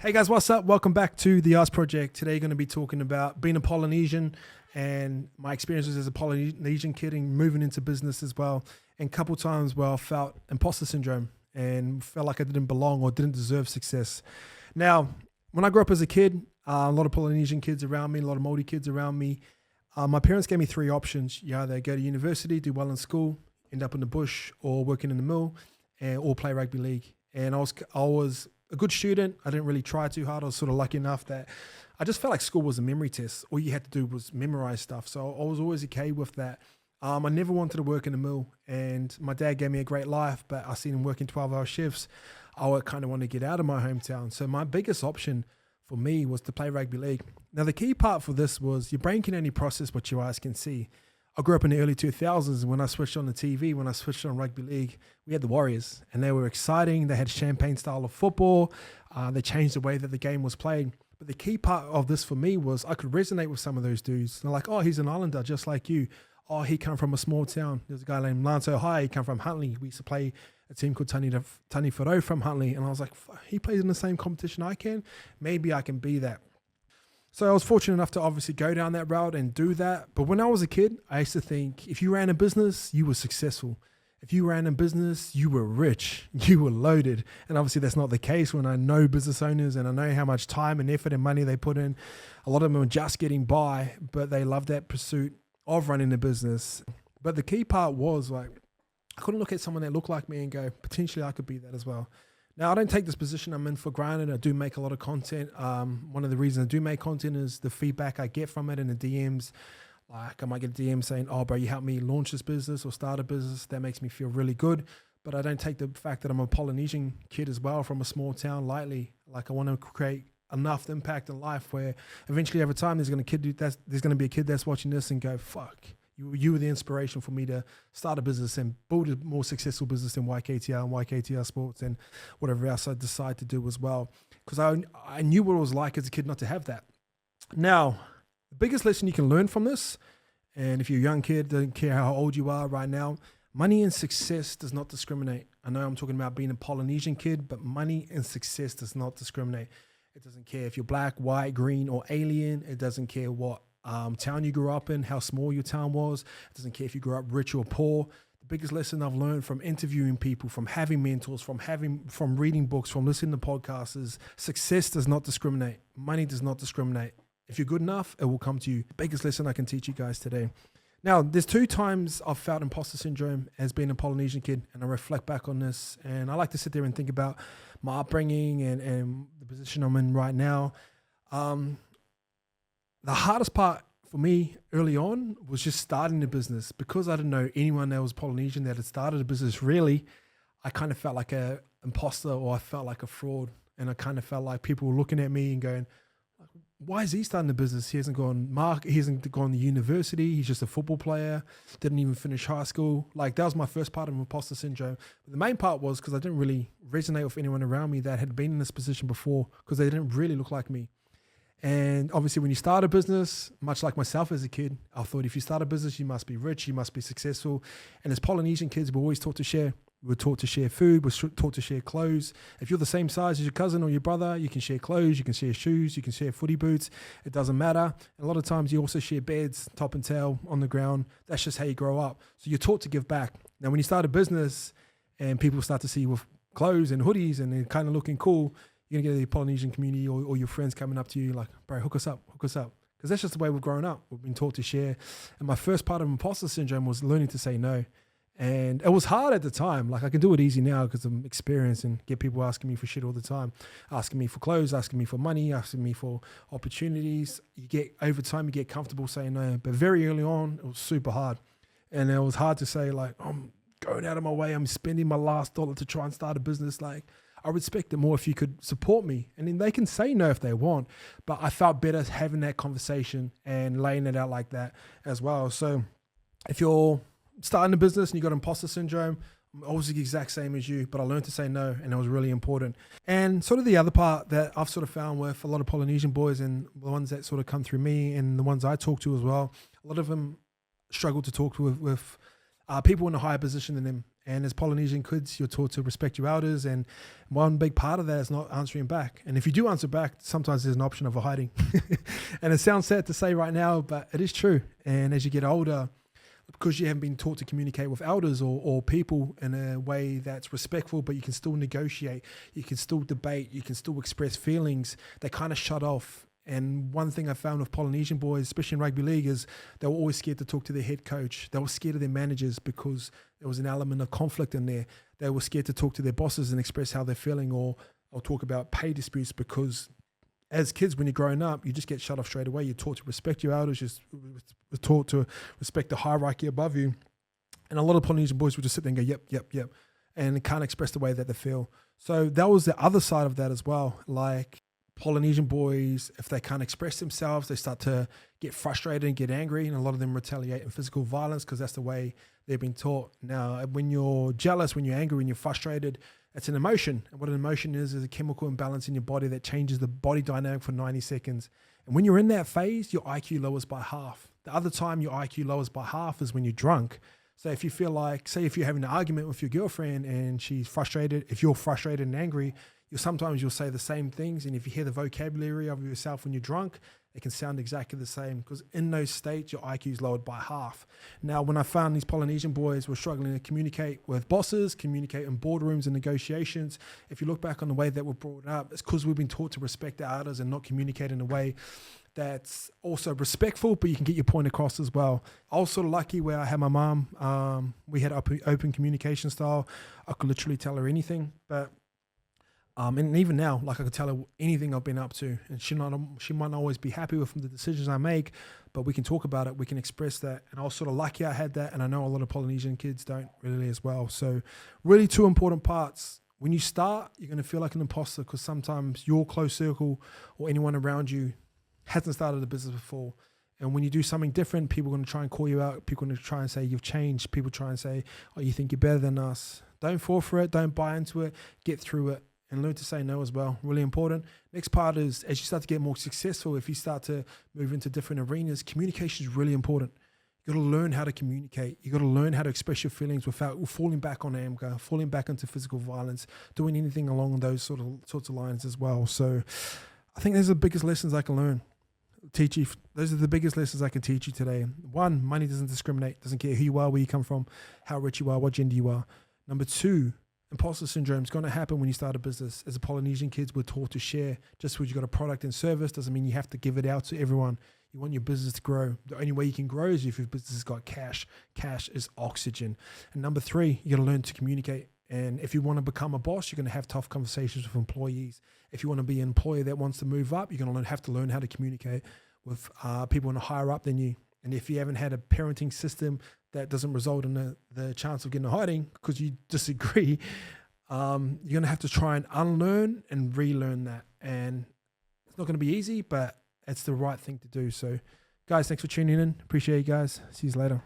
Hey guys, what's up? Welcome back to the Us Project. Today, going to be talking about being a Polynesian and my experiences as a Polynesian kid and moving into business as well. And a couple times where I felt imposter syndrome and felt like I didn't belong or didn't deserve success. Now, when I grew up as a kid, a lot of Polynesian kids around me, a lot of Māori kids around me, my parents gave me three options. You either go to university, do well in school, end up in the bush, or working in the mill, or play rugby league. And I was a good student. I didn't really try too hard. I was sort of lucky enough that I just felt like school was a memory test. All you had to do was memorize stuff. So I was always okay with that. I never wanted to work in the mill, and my dad gave me a great life, but I seen him working 12-hour shifts. I kind of wanted to get out of my hometown. So my biggest option for me was to play rugby league. Now, the key part for this was your brain can only process what your eyes can see. I grew up in the early 2000s, and when I switched on the TV, when I switched on rugby league, we had the Warriors, and they were exciting. They had champagne style of football. They changed the way that the game was played. But the key part of this for me was I could resonate with some of those dudes. They're like, oh, he's an islander just like you. Oh, he come from a small town. There's a guy named Lanto High. He come from Huntley. We used to play a team called Tani Wharo from Huntley. And I was like, he plays in the same competition I can. Maybe I can be that. So I was fortunate enough to obviously go down that route and do that. But when I was a kid, I used to think if you ran a business, you were successful. If you ran a business, you were rich, you were loaded. And obviously that's not the case when I know business owners and I know how much time and effort and money they put in. A lot of them are just getting by, but they love that pursuit of running a business. But the key part was like, I couldn't look at someone that looked like me and go, potentially I could be that as well. Now, I don't take this position I'm in for granted. I do make a lot of content. One of the reasons I do make content is the feedback I get from it in the DMs. Like I might get a DM saying, oh, bro, you helped me launch this business or start a business. That makes me feel really good. But I don't take the fact that I'm a Polynesian kid as well from a small town lightly. Like I want to create enough impact in life where eventually over time there's going to be a kid that's watching this and go, fuck. You were the inspiration for me to start a business and build a more successful business in YKTR and YKTR Sports and whatever else I decide to do as well. Because I knew what it was like as a kid not to have that. Now, the biggest lesson you can learn from this, and if you're a young kid, don't care how old you are right now, money and success does not discriminate. I know I'm talking about being a Polynesian kid, but money and success does not discriminate. It doesn't care if you're black, white, green, or alien. It doesn't care what town you grew up in, how small your town was. It doesn't care if you grew up rich or poor. The biggest lesson I've learned from interviewing people, from having mentors, from reading books, from listening to podcasts is success does not discriminate. Money does not discriminate. If you're good enough, it will come to you. The biggest lesson I can teach you guys today. Now, there's two times I've felt imposter syndrome as being a Polynesian kid, and I reflect back on this, and I like to sit there and think about my upbringing and the position I'm in right now. The hardest part for me early on was just starting a business because I didn't know anyone that was Polynesian that had started a business. Really, I kind of felt like an imposter, or I felt like a fraud, and I kind of felt like people were looking at me and going, why is he starting a business? He hasn't gone to university. He's just a football player. Didn't even finish high school. Like that was my first part of imposter syndrome. But the main part was because I didn't really resonate with anyone around me that had been in this position before because they didn't really look like me. And obviously when you start a business, much like myself as a kid, I thought if you start a business, you must be rich, you must be successful. And as Polynesian kids, we're always taught to share. We're taught to share food, we're taught to share clothes. If you're the same size as your cousin or your brother, you can share clothes, you can share shoes, you can share footy boots. It doesn't matter. And a lot of times you also share beds, top and tail, on the ground. That's just how you grow up. So you're taught to give back. Now when you start a business and people start to see you with clothes and hoodies and they're kind of looking cool, you're going to get the Polynesian community or your friends coming up to you like, bro, hook us up. Because that's just the way we've grown up. We've been taught to share. And my first part of imposter syndrome was learning to say no. And it was hard at the time. Like I can do it easy now because I'm experienced and get people asking me for shit all the time, asking me for clothes, asking me for money, asking me for opportunities. Over time, you get comfortable saying no. But very early on, it was super hard. And it was hard to say like, I'm going out of my way. I'm spending my last dollar to try and start a business. Like, I respect it more if you could support me. And then they can say no if they want. But I felt better having that conversation and laying it out like that as well. So if you're starting a business and you got imposter syndrome, I'm always the exact same as you, but I learned to say no, and it was really important. And sort of the other part that I've sort of found with a lot of Polynesian boys and the ones that sort of come through me and the ones I talk to as well, a lot of them struggle to talk with people in a higher position than them. And as Polynesian kids, you're taught to respect your elders. And one big part of that is not answering back. And if you do answer back, sometimes there's an option of hiding. And it sounds sad to say right now, but it is true. And as you get older, because you haven't been taught to communicate with elders or people in a way that's respectful, but you can still negotiate, you can still debate, you can still express feelings, they kind of shut off. And one thing I found with Polynesian boys, especially in rugby league, is they were always scared to talk to their head coach. They were scared of their managers because there was an element of conflict in there. They were scared to talk to their bosses and express how they're feeling, or talk about pay disputes, because as kids, when you're growing up, you just get shut off straight away. You're taught to respect your elders, you're taught to respect the hierarchy above you. And a lot of Polynesian boys would just sit there and go, yep, yep, yep, and can't express the way that they feel. So that was the other side of that as well. Like Polynesian boys, if they can't express themselves, they start to get frustrated and get angry, and a lot of them retaliate in physical violence because that's the way they've been taught. Now, when you're jealous, when you're angry, when you're frustrated, it's an emotion. And what an emotion is a chemical imbalance in your body that changes the body dynamic for 90 seconds. And when you're in that phase, your IQ lowers by half. The other time your IQ lowers by half is when you're drunk. So if you feel like, say if you're having an argument with your girlfriend and she's frustrated, if you're frustrated and angry, you'll say the same things. And if you hear the vocabulary of yourself when you're drunk, it can sound exactly the same, because in those states, your IQ is lowered by half. Now, when I found these Polynesian boys were struggling to communicate with bosses, communicate in boardrooms and negotiations, if you look back on the way that we're brought up, it's because we've been taught to respect our elders and not communicate in a way that's also respectful, but you can get your point across as well. I was sort of lucky where I had my mom. We had open communication style. I could literally tell her anything, but and even now, like I could tell her anything I've been up to, and she might not always be happy with the decisions I make, but we can talk about it, we can express that. And I was sort of lucky I had that, and I know a lot of Polynesian kids don't really as well. So really two important parts. When you start, you're going to feel like an imposter, because sometimes your close circle or anyone around you hasn't started a business before. And when you do something different, people are going to try and call you out. People are going to try and say you've changed. People try and say, oh, you think you're better than us. Don't fall for it. Don't buy into it. Get through it. And learn to say no as well. Really important. Next part is, as you start to get more successful, if you start to move into different arenas, communication is really important. You got to learn how to communicate. You got to learn how to express your feelings without falling back on anger, falling back into physical violence, doing anything along those sorts of lines as well. So I think those are the biggest lessons I can learn. Those are the biggest lessons I can teach you today. One, money doesn't discriminate, doesn't care who you are, where you come from, how rich you are, what gender you are. Number two, imposter syndrome is going to happen when you start a business. As a Polynesian kids, we're taught to share. Just because you've got a product and service doesn't mean you have to give it out to everyone. You want your business to grow. The only way you can grow is if your business has got cash. Cash is oxygen. And number three, you got to learn to communicate. And if you want to become a boss, you're going to have tough conversations with employees. If you want to be an employee that wants to move up, you're going to have to learn how to communicate with people higher up than you. And if you haven't had a parenting system that doesn't result in the chance of getting a hiding because you disagree, you're going to have to try and unlearn and relearn that. And it's not going to be easy, but it's the right thing to do. So, guys, thanks for tuning in. Appreciate you guys. See you later.